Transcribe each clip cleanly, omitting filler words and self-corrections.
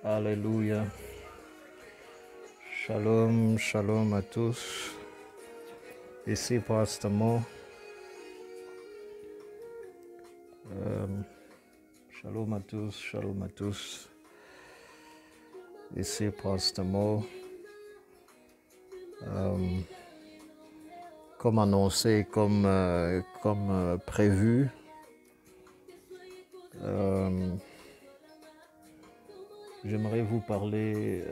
Alléluia. Shalom, shalom à tous. Ici Pasteur Mo. Shalom à tous, shalom à tous. Ici Pasteur Mo. Comme annoncé, comme prévu, j'aimerais vous parler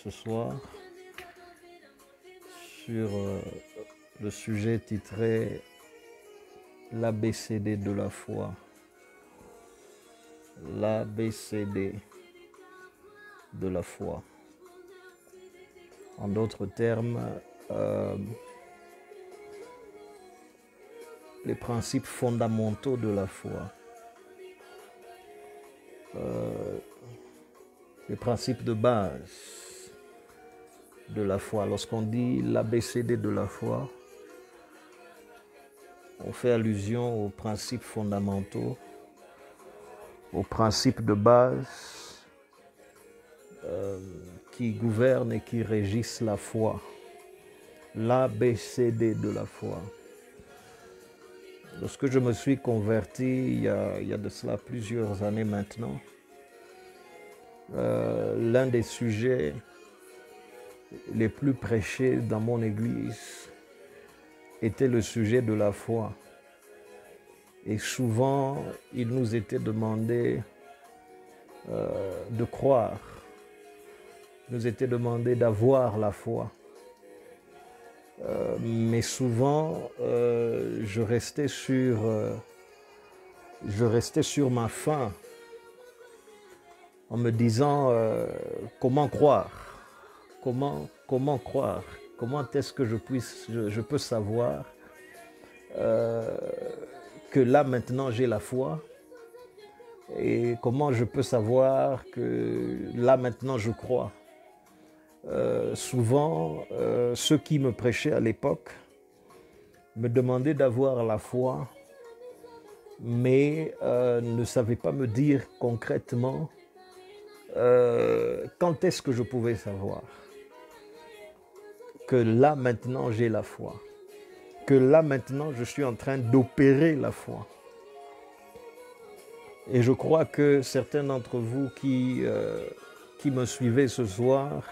ce soir sur le sujet titré l'ABCD de la foi. L'ABCD de la foi. En d'autres termes, les principes fondamentaux de la foi. Les principes de base de la foi. Lorsqu'on dit l'ABCD de la foi, on fait allusion aux principes fondamentaux, aux principes de base qui gouvernent et qui régissent la foi. L'ABCD de la foi. Lorsque je me suis converti, il y a de cela plusieurs années maintenant, l'un des sujets les plus prêchés dans mon église était le sujet de la foi. Et souvent, il nous était demandé de croire, il nous était demandé d'avoir la foi. Mais souvent, je restais sur ma faim en me disant comment croire, comment croire, comment est-ce que je peux savoir que là maintenant j'ai la foi, et comment je peux savoir que là maintenant je crois. Souvent, ceux qui me prêchaient à l'époque me demandaient d'avoir la foi, mais ne savaient pas me dire concrètement quand est-ce que je pouvais savoir que là maintenant j'ai la foi, que là maintenant je suis en train d'opérer la foi. Et je crois que certains d'entre vous qui me suivez ce soir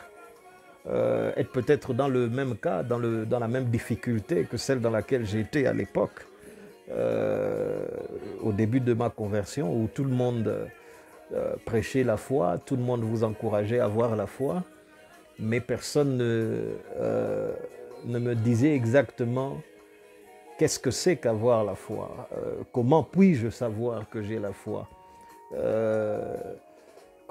êtes peut-être dans le même cas, dans la même difficulté que celle dans laquelle j'étais à l'époque, au début de ma conversion, où tout le monde prêchait la foi, tout le monde vous encourageait à avoir la foi, mais personne ne me disait exactement qu'est-ce que c'est qu'avoir la foi, comment puis-je savoir que j'ai la foi,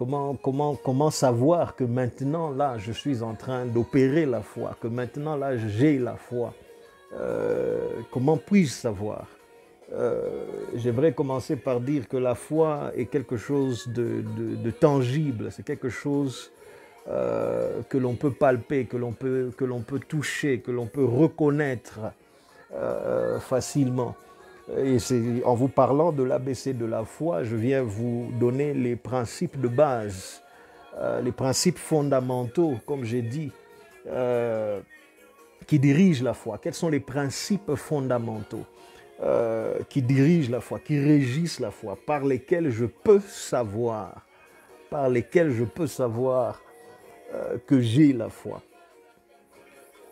comment savoir que maintenant là je suis en train d'opérer la foi, que maintenant là j'ai la foi, comment puis-je savoir? J'aimerais commencer par dire que la foi est quelque chose de tangible, c'est quelque chose que l'on peut palper, que l'on peut toucher, que l'on peut reconnaître facilement. Et c'est en vous parlant de l'ABC de la foi, je viens vous donner les principes de base, les principes fondamentaux, comme j'ai dit, qui dirigent la foi. Quels sont les principes fondamentaux qui dirigent la foi, qui régissent la foi, par lesquels je peux savoir, que j'ai la foi.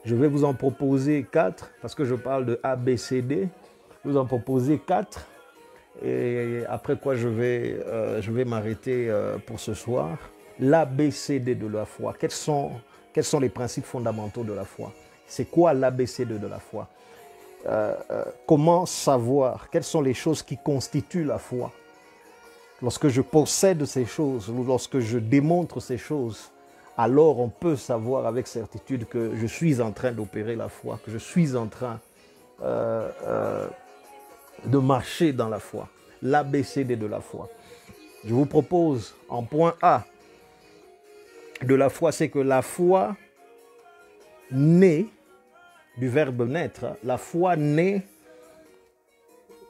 Je vais vous en proposer 4, parce que je parle de ABCD. Je vais vous en proposer 4, et après quoi je vais m'arrêter pour ce soir. L'ABCD de la foi. Quels sont les principes fondamentaux de la foi? C'est quoi l'ABCD de la foi? Comment savoir? Quelles sont les choses qui constituent la foi? Lorsque je possède ces choses, ou lorsque je démontre ces choses, alors on peut savoir avec certitude que je suis en train d'opérer la foi, que je suis en train de marcher dans la foi. L'ABCD de la foi. Je vous propose en point A de la foi, c'est que la foi naît du verbe naître. La foi naît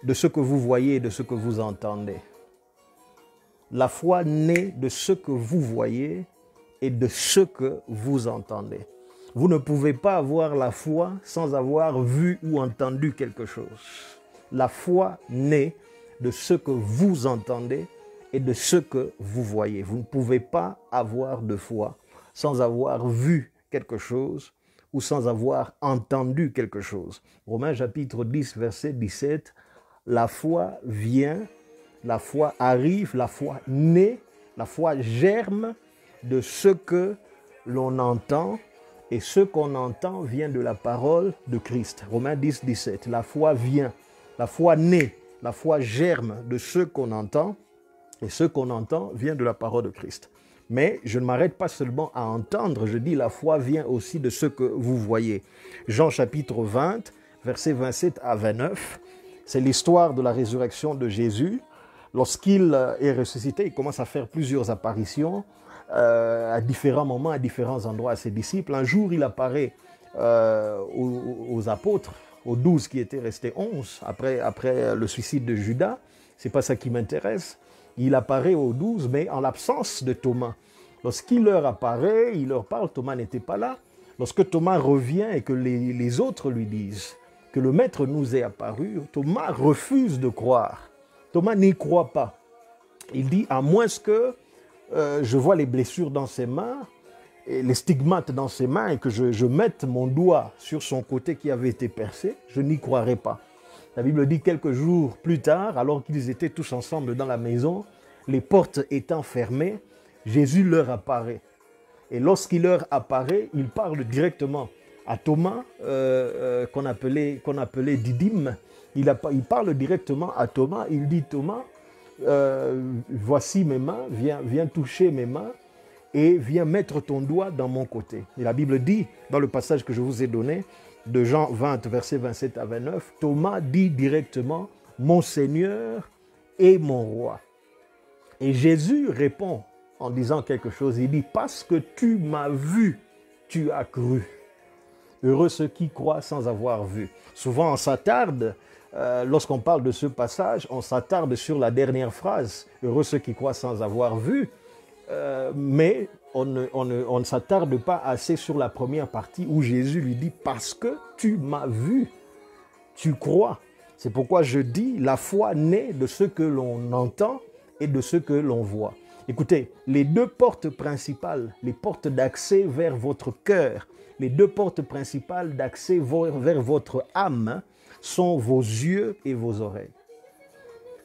de ce que vous voyez et de ce que vous entendez. La foi naît de ce que vous voyez et de ce que vous entendez. Vous ne pouvez pas avoir la foi sans avoir vu ou entendu quelque chose. La foi naît de ce que vous entendez et de ce que vous voyez. Vous ne pouvez pas avoir de foi sans avoir vu quelque chose ou sans avoir entendu quelque chose. Romains chapitre 10, verset 17, la foi vient, la foi arrive, la foi naît, la foi germe de ce que l'on entend, et ce qu'on entend vient de la parole de Christ. Romains 10, 17, la foi vient, la foi naît, la foi germe de ce qu'on entend, et ce qu'on entend vient de la parole de Christ. Mais je ne m'arrête pas seulement à entendre, je dis la foi vient aussi de ce que vous voyez. Jean chapitre 20, versets 27 à 29, c'est l'histoire de la résurrection de Jésus. Lorsqu'il est ressuscité, il commence à faire plusieurs apparitions à différents moments, à différents endroits à ses disciples. Un jour, il apparaît aux apôtres, aux 12 qui étaient restés 11 après le suicide de Judas. Ce n'est pas ça qui m'intéresse. Il apparaît aux 12, mais en l'absence de Thomas. Lorsqu'il leur apparaît, il leur parle, Thomas n'était pas là. Lorsque Thomas revient et que les autres lui disent que le Maître nous est apparu, Thomas refuse de croire. Thomas n'y croit pas. Il dit, à moins que je vois les blessures dans ses mains, et les stigmates dans ses mains, et que je mette mon doigt sur son côté qui avait été percé, je n'y croirai pas. La Bible dit quelques jours plus tard, alors qu'ils étaient tous ensemble dans la maison, les portes étant fermées, Jésus leur apparaît. Et lorsqu'il leur apparaît, il parle directement à Thomas, qu'on appelait Didyme. Il parle directement à Thomas. Il dit, Thomas, voici mes mains, viens toucher mes mains et viens mettre ton doigt dans mon côté. Et la Bible dit, dans le passage que je vous ai donné, de Jean 20, versets 27 à 29, Thomas dit directement, mon Seigneur et mon roi. Et Jésus répond en disant quelque chose, il dit, parce que tu m'as vu, tu as cru. Heureux ceux qui croient sans avoir vu. Souvent on s'attarde, lorsqu'on parle de ce passage, on s'attarde sur la dernière phrase, heureux ceux qui croient sans avoir vu, mais on ne s'attarde pas assez sur la première partie où Jésus lui dit, parce que tu m'as vu, tu crois. C'est pourquoi je dis, la foi naît de ce que l'on entend et de ce que l'on voit. Écoutez, les deux portes principales, les portes d'accès vers votre cœur, les deux portes principales d'accès vers votre âme sont vos yeux et vos oreilles.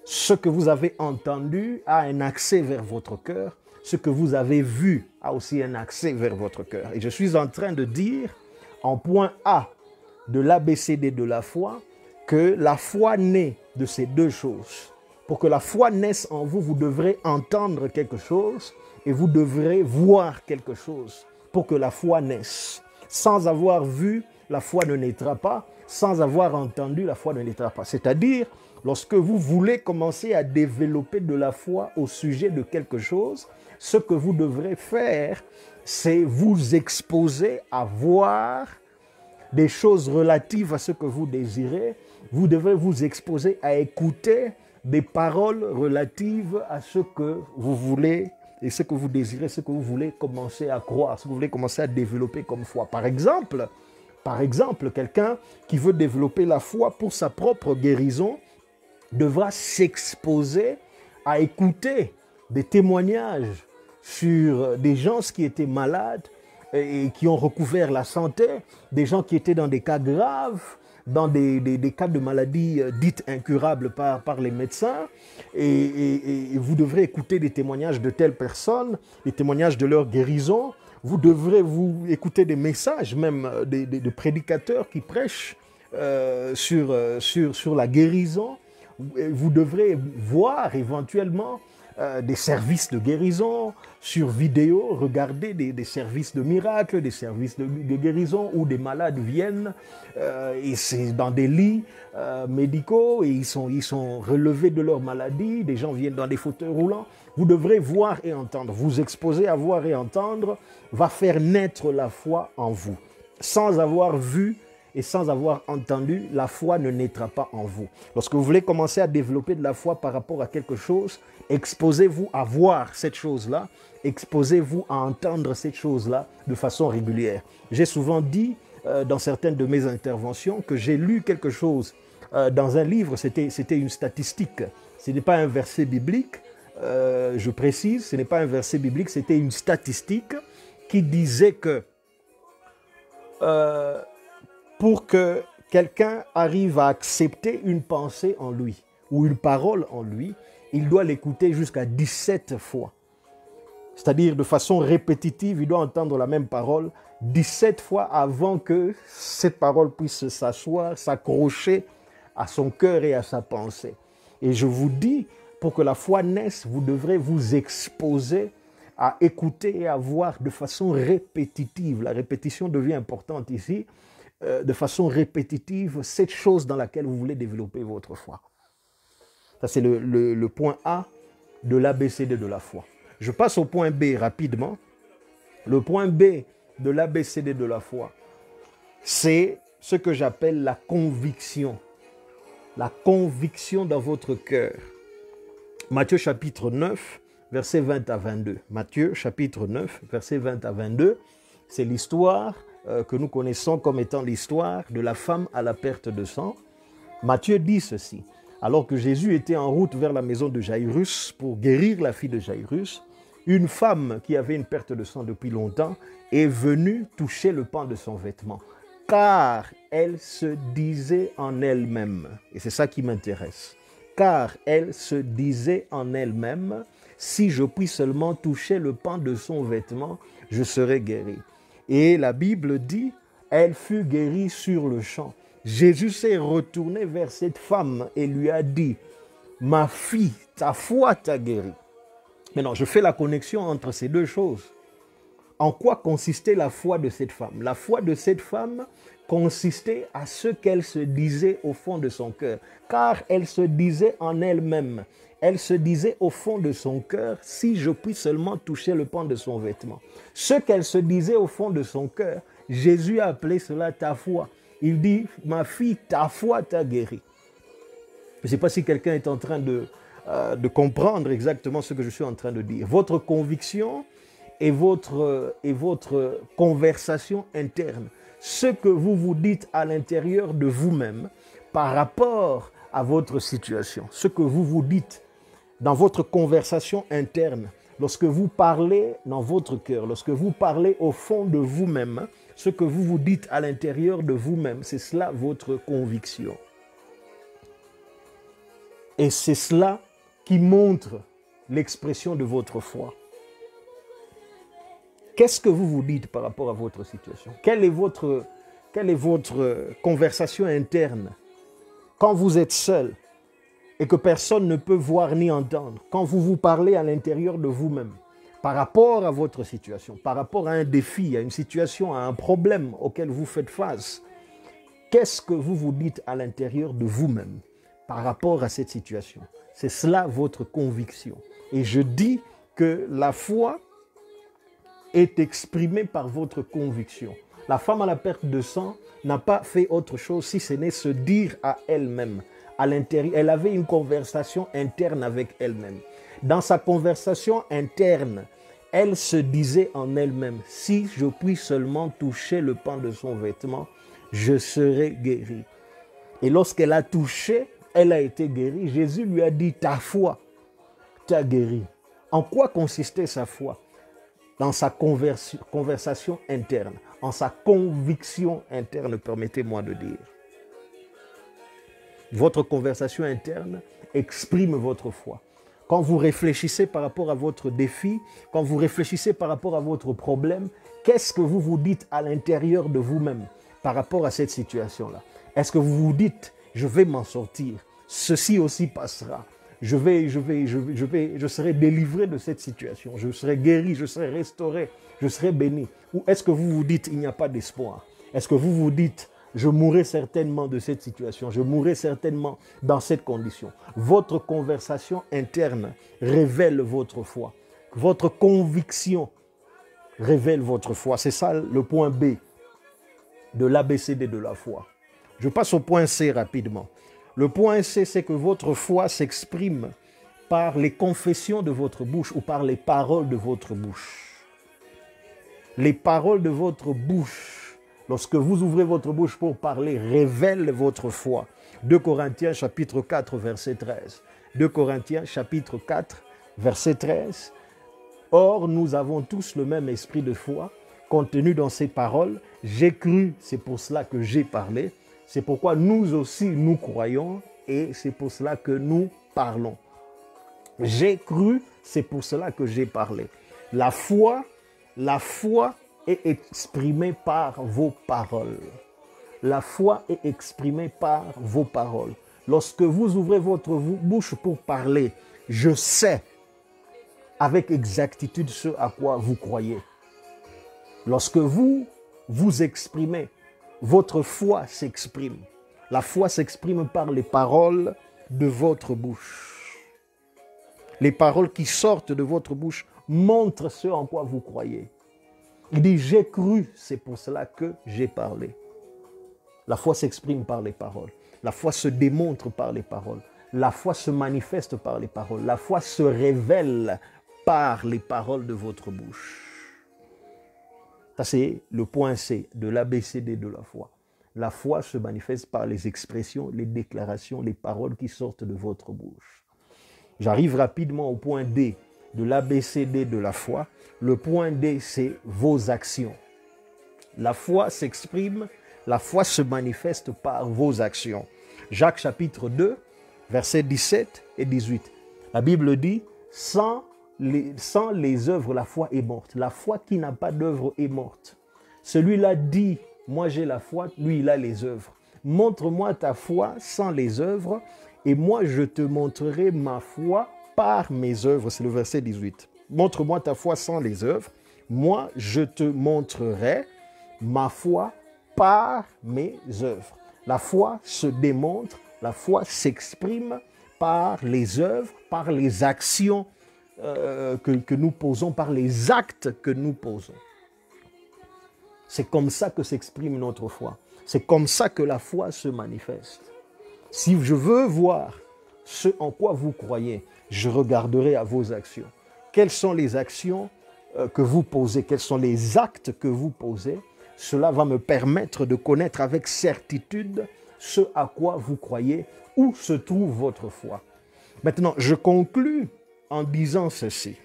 Ce que vous avez entendu a un accès vers votre cœur. Ce que vous avez vu a aussi un accès vers votre cœur. Et je suis en train de dire, en point A de l'ABCD de la foi, que la foi naît de ces deux choses. Pour que la foi naisse en vous, vous devrez entendre quelque chose et vous devrez voir quelque chose pour que la foi naisse. Sans avoir vu, la foi ne naîtra pas. Sans avoir entendu, la foi ne naîtra pas. C'est-à-dire, lorsque vous voulez commencer à développer de la foi au sujet de quelque chose, ce que vous devrez faire, c'est vous exposer à voir des choses relatives à ce que vous désirez. Vous devez vous exposer à écouter des paroles relatives à ce que vous voulez et ce que vous désirez, ce que vous voulez commencer à croire, ce que vous voulez commencer à développer comme foi. Par exemple, quelqu'un qui veut développer la foi pour sa propre guérison devra s'exposer à écouter des témoignages sur des gens qui étaient malades et qui ont recouvert la santé, des gens qui étaient dans des cas graves, dans des cas de maladies dites incurables par les médecins, et vous devrez écouter des témoignages de telles personnes, des témoignages de leur guérison. Vous devrez écouter des messages même de prédicateurs qui prêchent sur la guérison. Vous devrez voir éventuellement des services de guérison sur vidéo, regarder des services de miracles, des services de guérison où des malades viennent et c'est dans des lits médicaux et ils sont relevés de leur maladie, des gens viennent dans des fauteuils roulants. Vous devrez voir et entendre, vous exposer à voir et entendre va faire naître la foi en vous. Sans avoir vu et sans avoir entendu, la foi ne naîtra pas en vous. Lorsque vous voulez commencer à développer de la foi par rapport à quelque chose, exposez-vous à voir cette chose-là, exposez-vous à entendre cette chose-là de façon régulière. J'ai souvent dit dans certaines de mes interventions que j'ai lu quelque chose dans un livre, c'était une statistique. Ce n'est pas un verset biblique, je précise, ce n'est pas un verset biblique, c'était une statistique qui disait que pour que quelqu'un arrive à accepter une pensée en lui ou une parole en lui, il doit l'écouter jusqu'à 17 fois. C'est-à-dire de façon répétitive, il doit entendre la même parole 17 fois avant que cette parole puisse s'asseoir, s'accrocher à son cœur et à sa pensée. Et je vous dis, pour que la foi naisse, vous devrez vous exposer à écouter et à voir de façon répétitive. La répétition devient importante ici. De façon répétitive, cette chose dans laquelle vous voulez développer votre foi. Ça, c'est le point A de l'ABCD de la foi. Je passe au point B rapidement. Le point B de l'ABCD de la foi, c'est ce que j'appelle la conviction. La conviction dans votre cœur. Matthieu chapitre 9, versets 20 à 22. Matthieu chapitre 9, versets 20 à 22. C'est l'histoire que nous connaissons comme étant l'histoire de la femme à la perte de sang. Matthieu dit ceci. Alors que Jésus était en route vers la maison de Jaïrus pour guérir la fille de Jaïrus, une femme qui avait une perte de sang depuis longtemps est venue toucher le pan de son vêtement, car elle se disait en elle-même, et c'est ça qui m'intéresse, car elle se disait en elle-même, si je puis seulement toucher le pan de son vêtement, je serai guérie. Et la Bible dit, elle fut guérie sur le champ. Jésus s'est retourné vers cette femme et lui a dit, ma fille, ta foi t'a guérie. Maintenant, je fais la connexion entre ces deux choses. En quoi consistait la foi de cette femme? La foi de cette femme consistait à ce qu'elle se disait au fond de son cœur, car elle se disait en elle-même. Elle se disait au fond de son cœur, si je puis seulement toucher le pan de son vêtement. Ce qu'elle se disait au fond de son cœur, Jésus a appelé cela ta foi. Il dit, ma fille, ta foi t'a guérie. Je ne sais pas si quelqu'un est en train de comprendre exactement ce que je suis en train de dire. Votre conviction et votre conversation interne, ce que vous vous dites à l'intérieur de vous-même par rapport à votre situation, ce que vous vous dites dans votre conversation interne, lorsque vous parlez dans votre cœur, lorsque vous parlez au fond de vous-même, ce que vous vous dites à l'intérieur de vous-même, c'est cela votre conviction. Et c'est cela qui montre l'expression de votre foi. Qu'est-ce que vous vous dites par rapport à votre situation? Quelle est votre conversation interne quand vous êtes seul et que personne ne peut voir ni entendre, quand vous vous parlez à l'intérieur de vous-même par rapport à votre situation, par rapport à un défi, à une situation, à un problème auquel vous faites face? Qu'est-ce que vous vous dites à l'intérieur de vous-même par rapport à cette situation? C'est cela votre conviction. Et je dis que la foi est exprimée par votre conviction. La femme à la perte de sang n'a pas fait autre chose si ce n'est se dire à elle-même, à l'intérieur. Elle avait une conversation interne avec elle-même. Dans sa conversation interne, elle se disait en elle-même, si je puis seulement toucher le pan de son vêtement, je serai guérie. Et lorsqu'elle a touché, elle a été guérie. Jésus lui a dit, ta foi t'a guérie. En quoi consistait sa foi? Dans sa conversation interne, en sa conviction interne, permettez-moi de dire. Votre conversation interne exprime votre foi. Quand vous réfléchissez par rapport à votre défi, quand vous réfléchissez par rapport à votre problème, qu'est-ce que vous vous dites à l'intérieur de vous-même par rapport à cette situation-là? Est-ce que vous vous dites, je vais m'en sortir, ceci aussi passera, je serai délivré de cette situation, je serai guéri, je serai restauré, je serai béni? Ou est-ce que vous vous dites, il n'y a pas d'espoir? Est-ce que vous vous dites, je mourrai certainement de cette situation, je mourrai certainement dans cette condition? Votre conversation interne révèle votre foi. Votre conviction révèle votre foi. C'est ça le point B. de l'ABCD de la foi. Je passe au point C rapidement. Le point C, c'est que votre foi s'exprime par les confessions de votre bouche ou par les paroles de votre bouche. Les paroles de votre bouche, lorsque vous ouvrez votre bouche pour parler, révèlent votre foi. 2 Corinthiens chapitre 4, verset 13. 2 Corinthiens chapitre 4, verset 13. Or, nous avons tous le même esprit de foi, contenu dans ces paroles. J'ai cru, c'est pour cela que j'ai parlé. C'est pourquoi nous aussi, nous croyons et c'est pour cela que nous parlons. J'ai cru, c'est pour cela que j'ai parlé. La foi est exprimée par vos paroles. La foi est exprimée par vos paroles. Lorsque vous ouvrez votre bouche pour parler, je sais avec exactitude ce à quoi vous croyez. Lorsque vous vous exprimez, votre foi s'exprime. La foi s'exprime par les paroles de votre bouche. Les paroles qui sortent de votre bouche montrent ce en quoi vous croyez. Il dit, j'ai cru, c'est pour cela que j'ai parlé. La foi s'exprime par les paroles. La foi se démontre par les paroles. La foi se manifeste par les paroles. La foi se révèle par les paroles de votre bouche. Ça, c'est le point C de l'ABCD de la foi. La foi se manifeste par les expressions, les déclarations, les paroles qui sortent de votre bouche. J'arrive rapidement au point D de l'ABCD de la foi. Le point D, c'est vos actions. La foi s'exprime, la foi se manifeste par vos actions. Jacques chapitre 2, versets 17 et 18. La Bible dit, sans les œuvres, la foi est morte. La foi qui n'a pas d'œuvre est morte. Celui-là dit, moi j'ai la foi, lui il a les œuvres. Montre-moi ta foi sans les œuvres et moi je te montrerai ma foi par mes œuvres. C'est le verset 18. Montre-moi ta foi sans les œuvres. Moi je te montrerai ma foi par mes œuvres. La foi se démontre, la foi s'exprime par les œuvres, par les actions que nous posons, par les actes que nous posons. C'est comme ça que s'exprime notre foi. C'est comme ça que la foi se manifeste. Si je veux voir ce en quoi vous croyez, je regarderai à vos actions. Quelles sont les actions que vous posez? Quels sont les actes que vous posez? Cela va me permettre de connaître avec certitude ce à quoi vous croyez, où se trouve votre foi. Maintenant, je conclus en disant ceci.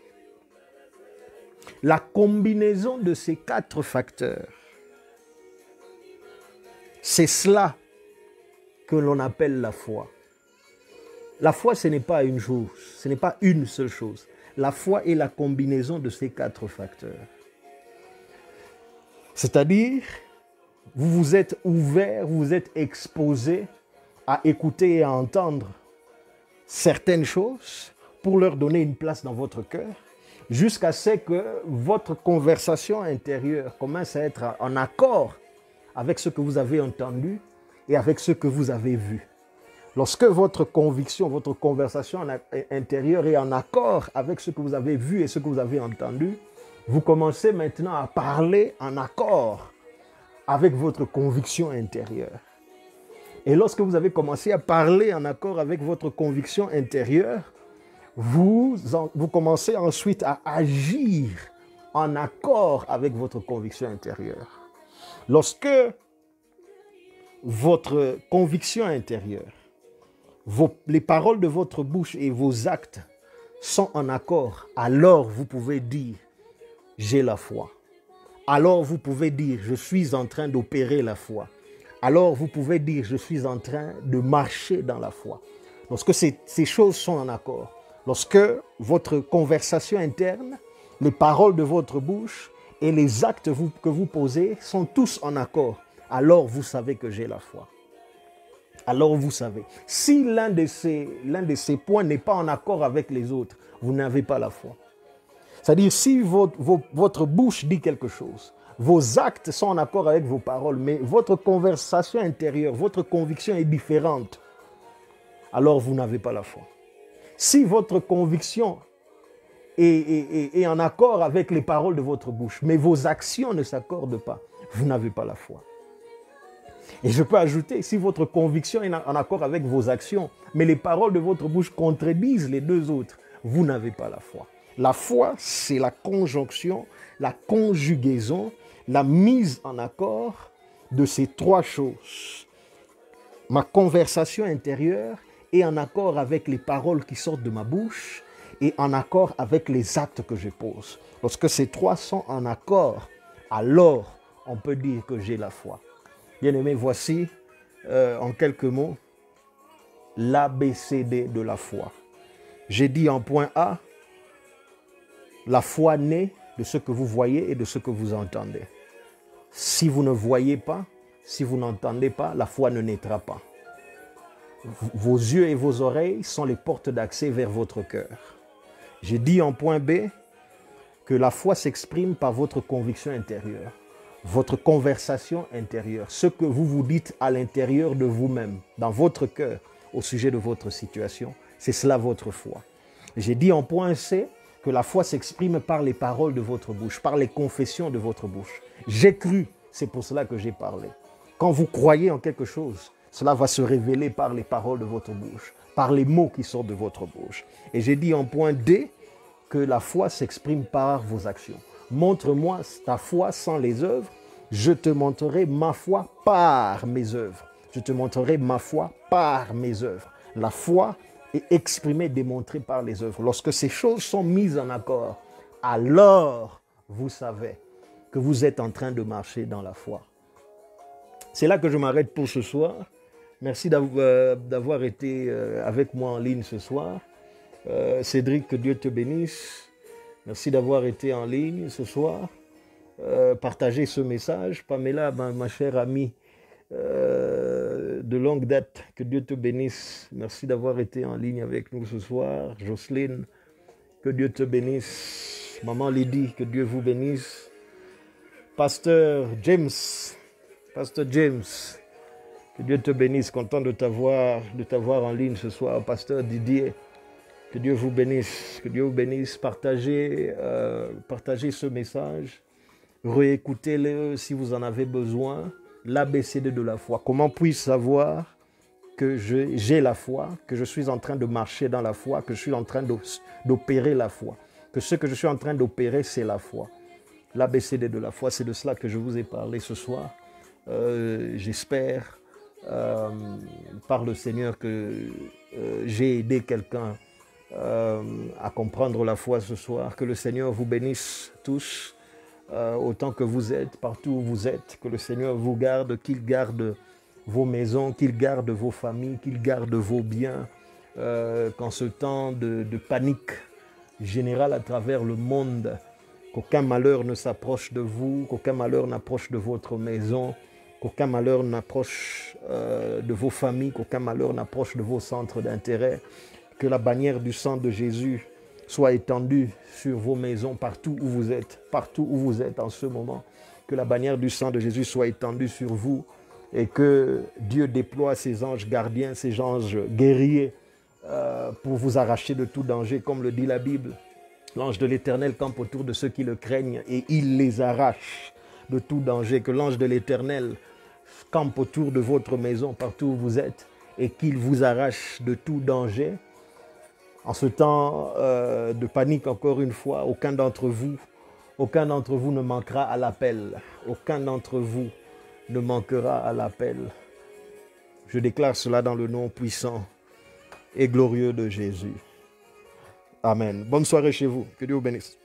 La combinaison de ces 4 facteurs, c'est cela que l'on appelle la foi. La foi, ce n'est pas une chose, ce n'est pas une seule chose. La foi est la combinaison de ces 4 facteurs. C'est-à-dire, vous vous êtes ouvert, vous vous êtes exposé à écouter et à entendre certaines choses pour leur donner une place dans votre cœur, jusqu'à ce que votre conversation intérieure commence à être en accord avec ce que vous avez entendu et avec ce que vous avez vu. Lorsque votre conviction, votre conversation intérieure est en accord avec ce que vous avez vu et ce que vous avez entendu, vous commencez maintenant à parler en accord avec votre conviction intérieure. Et lorsque vous avez commencé à parler en accord avec votre conviction intérieure, vous commencez ensuite à agir en accord avec votre conviction intérieure. Lorsque votre conviction intérieure, les paroles de votre bouche et vos actes sont en accord, alors vous pouvez dire « j'ai la foi ». Alors vous pouvez dire « je suis en train d'opérer la foi ». Alors vous pouvez dire « je suis en train de marcher dans la foi ». Lorsque ces choses sont en accord, lorsque votre conversation interne, les paroles de votre bouche et les actes que vous posez sont tous en accord, alors vous savez que j'ai la foi. Alors vous savez. Si l'un de ces points n'est pas en accord avec les autres, vous n'avez pas la foi. C'est-à-dire, si votre bouche dit quelque chose, vos actes sont en accord avec vos paroles, mais votre conversation intérieure, votre conviction est différente, alors vous n'avez pas la foi. Si votre conviction est en accord avec les paroles de votre bouche, mais vos actions ne s'accordent pas, vous n'avez pas la foi. Et je peux ajouter, si votre conviction est en accord avec vos actions, mais les paroles de votre bouche contredisent les deux autres, vous n'avez pas la foi. La foi, c'est la conjonction, la conjugaison, la mise en accord de ces trois choses. Ma conversation intérieure est en accord avec les paroles qui sortent de ma bouche et en accord avec les actes que je pose. Lorsque ces trois sont en accord, alors on peut dire que j'ai la foi. Bien-aimés, voici en quelques mots l'ABCD de la foi. J'ai dit en point A, la foi naît de ce que vous voyez et de ce que vous entendez. Si vous ne voyez pas, si vous n'entendez pas, la foi ne naîtra pas. Vos yeux et vos oreilles sont les portes d'accès vers votre cœur. J'ai dit en point B que la foi s'exprime par votre conviction intérieure, votre conversation intérieure, ce que vous vous dites à l'intérieur de vous-même, dans votre cœur, au sujet de votre situation. C'est cela votre foi. J'ai dit en point C que la foi s'exprime par les paroles de votre bouche, par les confessions de votre bouche. J'ai cru, c'est pour cela que j'ai parlé. Quand vous croyez en quelque chose, cela va se révéler par les paroles de votre bouche, par les mots qui sortent de votre bouche. Et j'ai dit en point D que la foi s'exprime par vos actions. Montre-moi ta foi sans les œuvres, je te montrerai ma foi par mes œuvres. Je te montrerai ma foi par mes œuvres. La foi est exprimée, démontrée par les œuvres. Lorsque ces choses sont mises en accord, alors vous savez que vous êtes en train de marcher dans la foi. C'est là que je m'arrête pour ce soir. Merci d'avoir été avec moi en ligne ce soir. Cédric, que Dieu te bénisse. Merci d'avoir été en ligne ce soir. Partagez ce message. Pamela, ma chère amie de longue date, que Dieu te bénisse. Merci d'avoir été en ligne avec nous ce soir. Jocelyne, que Dieu te bénisse. Maman Lydie, que Dieu vous bénisse. Pasteur James, que Dieu te bénisse. Content de t'avoir en ligne ce soir. Pasteur Didier, que Dieu vous bénisse. Que Dieu vous bénisse. Partagez ce message. Réécoutez-le si vous en avez besoin. L'ABCD de la foi. Comment puis-je savoir que j'ai la foi, que je suis en train de marcher dans la foi, que je suis en train d'opérer la foi, que ce que je suis en train d'opérer, c'est la foi. L'ABCD de la foi, c'est de cela que je vous ai parlé ce soir. J'espère par le Seigneur que j'ai aidé quelqu'un à comprendre la foi ce soir. Que le Seigneur vous bénisse tous. Autant que vous êtes, partout où vous êtes, que le Seigneur vous garde, qu'il garde vos maisons, qu'il garde vos familles, qu'il garde vos biens, qu'en ce temps de panique générale à travers le monde, qu'aucun malheur ne s'approche de vous, qu'aucun malheur n'approche de votre maison, qu'aucun malheur n'approche de vos familles, qu'aucun malheur n'approche de vos centres d'intérêt, que la bannière du sang de Jésus soit étendue sur vos maisons, partout où vous êtes en ce moment. Que la bannière du sang de Jésus soit étendue sur vous et que Dieu déploie ses anges gardiens, ses anges guerriers pour vous arracher de tout danger, comme le dit la Bible. L'ange de l'Éternel campe autour de ceux qui le craignent et il les arrache de tout danger. Que l'ange de l'Éternel campe autour de votre maison, partout où vous êtes, et qu'il vous arrache de tout danger. En ce temps de panique, encore une fois, aucun d'entre vous ne manquera à l'appel. Aucun d'entre vous ne manquera à l'appel. Je déclare cela dans le nom puissant et glorieux de Jésus. Amen. Bonne soirée chez vous. Que Dieu vous bénisse.